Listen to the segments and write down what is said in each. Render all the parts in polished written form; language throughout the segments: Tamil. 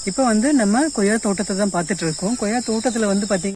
இப்போ வந்து நம்ம கொய்யா தோட்டத்தை தான் பார்த்துட்டு இருக்கோம். கொய்யா தோட்டத்தில் வந்து பார்த்தீங்க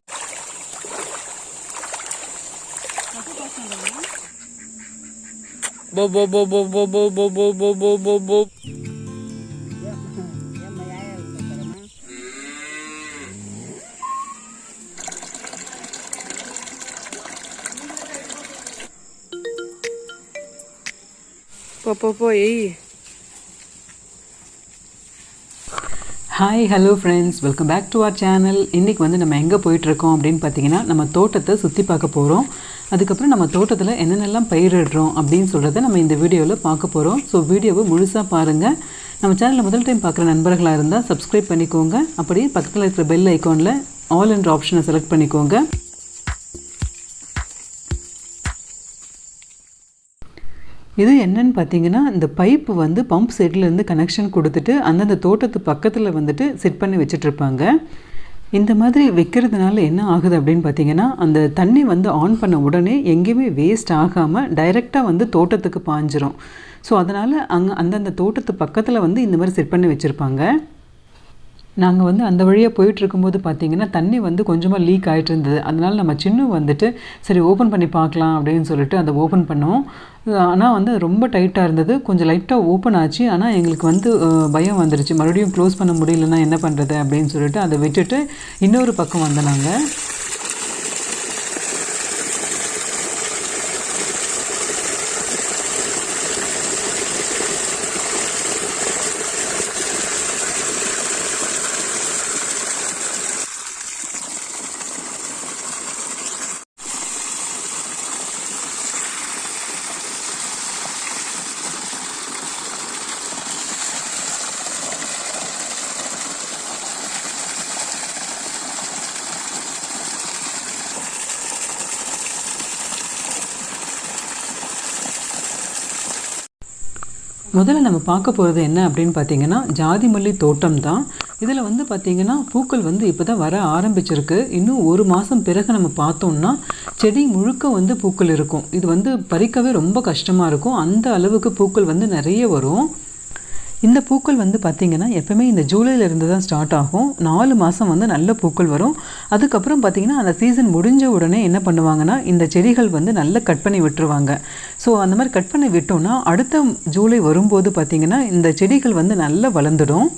hi hello friends, welcome back to our channel. இன்றைக்கி வந்து நம்ம எங்கே போயிட்டுருக்கோம் அப்படின்னு பார்த்தீங்கன்னா, நம்ம தோட்டத்தை சுற்றி பார்க்க போகிறோம். அதுக்கப்புறம் நம்ம தோட்டத்தில் என்னென்னலாம் பயிரிடுறோம் அப்படின்னு சொல்கிறத நம்ம இந்த வீடியோவில் பார்க்க போகிறோம். ஸோ வீடியோவை முழுசாக பாருங்கள். நம்ம சேனலில் முதல் டைம் பார்க்குற நண்பர்களாக இருந்தால் சப்ஸ்கிரைப் பண்ணிக்கோங்க. அப்படியே பக்கத்தில் இருக்கிற பெல் ஐக்கானில் ஆல் என்ற ஆப்ஷனை செலக்ட் பண்ணிக்கோங்க. இது என்னன்னு பார்த்தீங்கன்னா, இந்த பைப்பு வந்து பம்ப் செட்லேருந்து கனெக்ஷன் கொடுத்துட்டு அந்தந்த தோட்டத்து பக்கத்தில் வந்துட்டு செட் பண்ணி வச்சிட்ருப்பாங்க. இந்த மாதிரி வைக்கிறதுனால என்ன ஆகுது அப்படின்னு பார்த்தீங்கன்னா, அந்த தண்ணி வந்து ஆன் பண்ண உடனே எங்கேயுமே வேஸ்ட் ஆகாமல் டைரெக்டாக வந்து தோட்டத்துக்கு பாஞ்சிரும். ஸோ அதனால் அந்தந்த தோட்டத்து பக்கத்தில் வந்து இந்த மாதிரி செட் பண்ணி வச்சுருப்பாங்க. நாங்கள் வந்து அந்த வழியாக போயிட்டுருக்கும்போது பார்த்திங்கன்னா, தண்ணி வந்து கொஞ்சமாக லீக் ஆகிட்டு இருந்தது. அதனால் நம்ம சின்ன வந்துட்டு சரி ஓப்பன் பண்ணி பார்க்கலாம் அப்படின்னு சொல்லிட்டு அதை ஓப்பன் பண்ணோம். ஆனால் வந்து ரொம்ப டைட்டாக இருந்தது. கொஞ்சம் லைட்டாக ஓப்பன் ஆச்சு. ஆனால் எங்களுக்கு வந்து பயம் வந்துருச்சு, மறுபடியும் க்ளோஸ் பண்ண முடியலன்னா என்ன பண்ணுறது அப்படின்னு சொல்லிட்டு அதை விட்டுட்டு இன்னொரு பக்கம் வந்தோம் நாங்கள். முதல்ல நம்ம பார்க்க போகிறது என்ன அப்படின்னு பார்த்தீங்கன்னா, ஜாதி மல்லி தோட்டம் தான். இதில் வந்து பார்த்திங்கன்னா பூக்கள் வந்து இப்போ தான் வர ஆரம்பிச்சிருக்கு. இன்னும் ஒரு மாதம் பிறகு நம்ம பார்த்தோம்னா செடி முழுக்க வந்து பூக்கள் இருக்கும். இது வந்து பறிக்கவே ரொம்ப கஷ்டமாக இருக்கும். அந்த அளவுக்கு பூக்கள் வந்து நிறைய வரும். இந்த பூக்கள் வந்து பார்த்திங்கன்னா எப்போவுமே இந்த ஜூலையிலேருந்து தான் ஸ்டார்ட் ஆகும். 4 மாதம் வந்து நல்ல பூக்கள் வரும். அதுக்கப்புறம் பார்த்திங்கன்னா அந்த சீசன் முடிஞ்ச உடனே என்ன பண்ணுவாங்கன்னா, இந்த செடிகள் வந்து நல்லா கட் பண்ணி விட்டுருவாங்க. ஸோ அந்த மாதிரி கட் பண்ணி விட்டோம்னா அடுத்த ஜூலை வரும்போது பார்த்திங்கன்னா இந்த செடிகள் வந்து நல்லா வளர்ந்துடும்.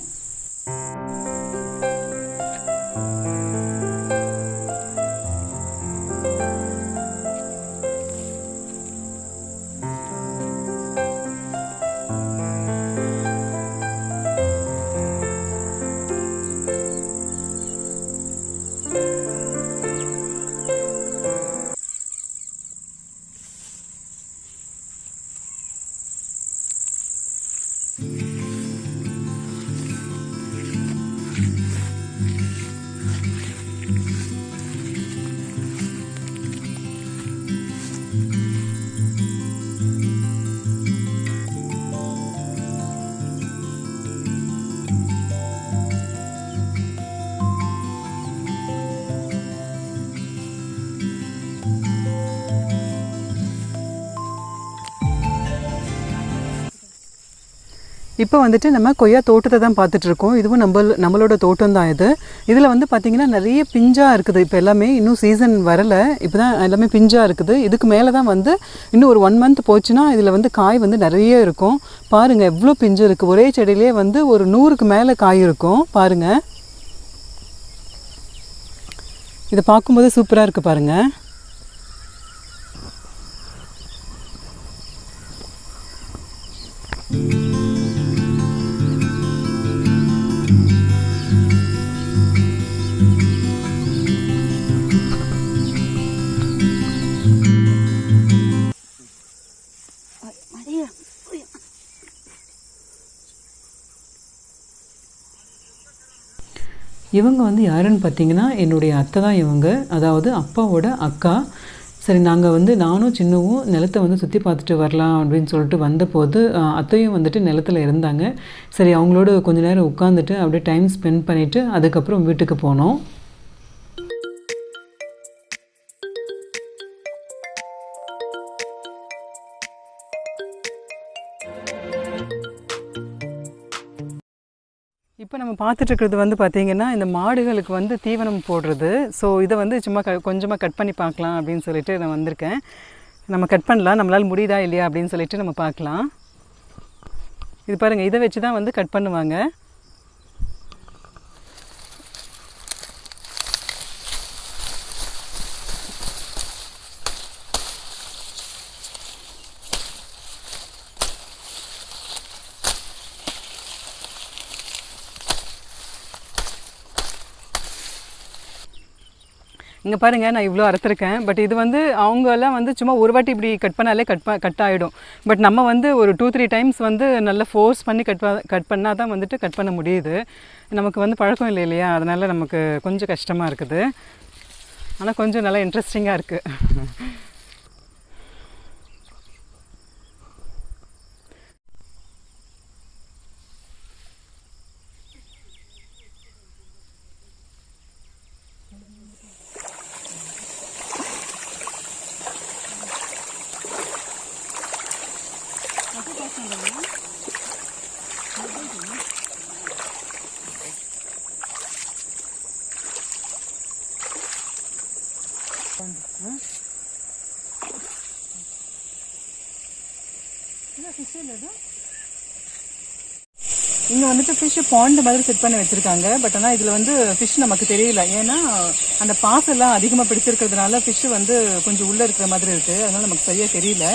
இப்போ வந்துட்டு நம்ம கொய்யா தோட்டத்தை தான் பார்த்துட்ருக்கோம். இதுவும் நம்மளோட தோட்டம் தான் இது. இதில் வந்து பார்த்திங்கன்னா நிறைய பிஞ்சாக இருக்குது. இப்போ எல்லாமே இன்னும் சீசன் வரலை, இப்போ தான் எல்லாமே பிஞ்சாக இருக்குது. இதுக்கு மேலே தான் வந்து இன்னும் ஒரு 1 மந்த் போச்சுன்னா இதில் வந்து காய் வந்து நிறைய இருக்கும். பாருங்கள் எவ்வளோ பிஞ்சு இருக்குது. ஒரே செடியிலே வந்து ஒரு 100க்கு மேலே காய் இருக்கும். பாருங்கள், இதை பார்க்கும்போது சூப்பராக இருக்குது பாருங்கள். இவங்க வந்து யாருன்னு பார்த்தீங்கன்னா என்னுடைய அத்தை தான் இவங்க, அதாவது அப்பாவோட அக்கா. சரி, நாங்கள் வந்து நானும் சின்னவும் நிலத்தை வந்து சுற்றி பார்த்துட்டு வரலாம் அப்படின்னு சொல்லிட்டு வந்தபோது அத்தையும் வந்துட்டு நிலத்தில் இருந்தாங்க. சரி, அவங்களோட கொஞ்ச நேரம் உட்காந்துட்டு அப்படியே டைம் ஸ்பெண்ட் பண்ணிவிட்டு அதுக்கப்புறம் வீட்டுக்கு போனோம். இப்போ நம்ம பார்த்துட்ருக்கிறது வந்து பார்த்திங்கன்னா இந்த மாடுகளுக்கு வந்து தீவனம் போடுறது. ஸோ இதை வந்து சும்மா கொஞ்சமாக கட் பண்ணி பார்க்கலாம் அப்படின்னு சொல்லிட்டு நான் வந்திருக்கேன். நம்ம கட் பண்ணலாம், நம்மளால் முடியுதா இல்லையா அப்படின்னு சொல்லிட்டு நம்ம பார்க்கலாம். இது பாருங்கள், இதை வச்சு தான் வந்து கட் பண்ணுவாங்க. இங்கே பாருங்கள், நான் இவ்வளோ அறுத்துருக்கேன். பட் இது வந்து அவங்கெல்லாம் வந்து சும்மா ஒரு வாட்டி இப்படி கட் பண்ணாலே கட் ஆகிடும். பட் நம்ம வந்து ஒரு 2-3 டைம்ஸ் வந்து நல்லா ஃபோர்ஸ் பண்ணி கட் பண்ணால் தான் வந்துட்டு கட் பண்ண முடியுது. நமக்கு வந்து பழக்கம் இல்லை இல்லையா, அதனால் நமக்கு கொஞ்சம் கஷ்டமாக இருக்குது. ஆனால் கொஞ்சம் நல்லா இன்ட்ரெஸ்டிங்காக இருக்குது. இங்கே வந்துட்டு ஃபிஷ் பாண்ட் மாதிரி செட் பண்ணி வச்சுருக்காங்க. பட் ஆனால் இதில் வந்து ஃபிஷ் நமக்கு தெரியல. ஏன்னா அந்த பாசெல்லாம் அதிகமாக பிடிச்சிருக்கிறதுனால ஃபிஷ் வந்து கொஞ்சம் உள்ளே இருக்கிற மாதிரி இருக்குது. அதனால் நமக்கு சரியாக தெரியல.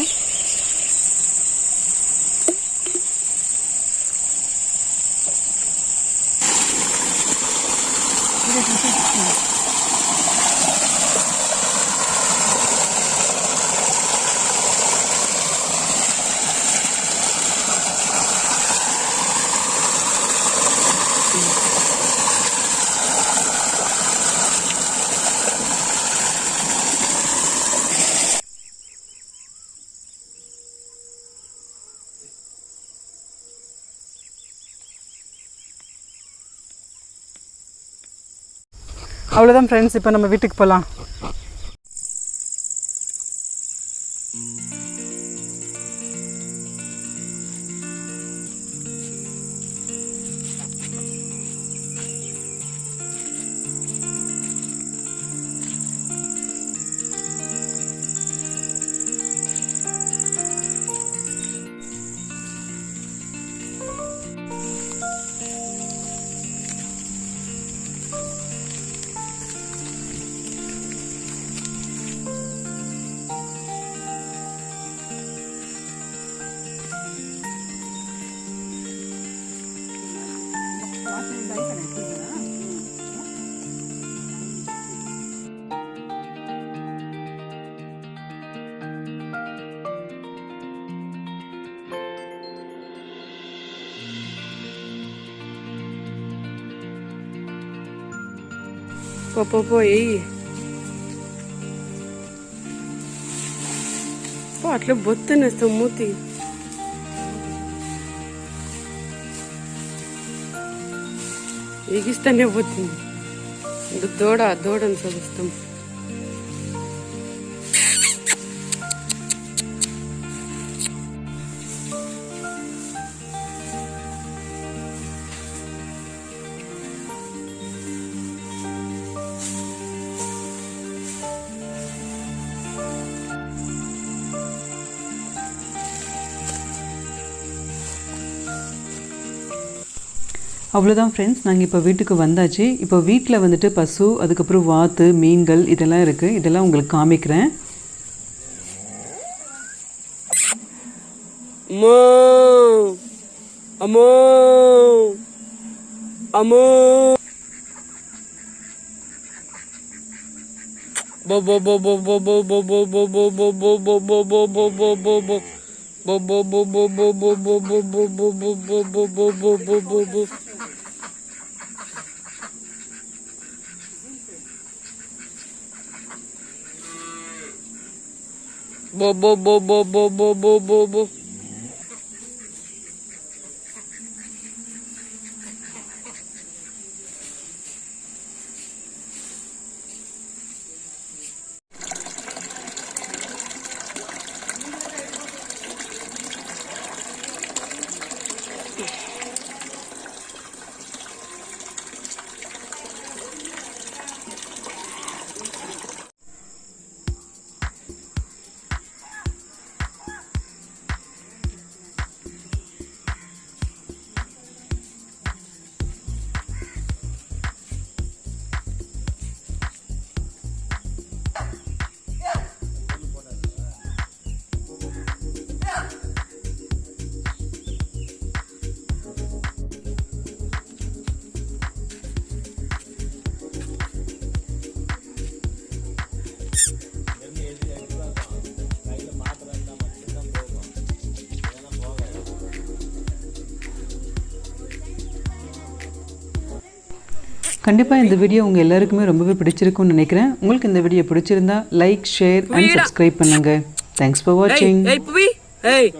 அவ்வளோதான் ஃப்ரெண்ட்ஸ், இப்போ நம்ம வீட்டுக்கு போகலாம். Pô, aí. Pô, atle botte nesta muti. Egistaనే పోతుంది. దూడని చదువుతాం. அவ்வளோதான் ஃப்ரெண்ட்ஸ், நாங்கள் இப்போ வீட்டுக்கு வந்தாச்சு. இப்போ வீட்டில் வந்துட்டு பசு, அதுக்கப்புறம் வாத்து, மீன்கள் இதெல்லாம் இருக்குது. இதெல்லாம் உங்களுக்கு காமிக்கிறேன். கண்டிப்பாக இந்த வீடியோ உங்கள் எல்லாருக்குமே ரொம்பவே பிடிச்சிருக்கும்னு நினைக்கிறேன். உங்களுக்கு இந்த வீடியோ பிடிச்சிருந்தா லைக், ஷேர் அண்ட் சப்ஸ்கிரைப் பண்ணுங்கள். தேங்க்ஸ் ஃபார் வாட்சிங். ஏய் புவி ஏய்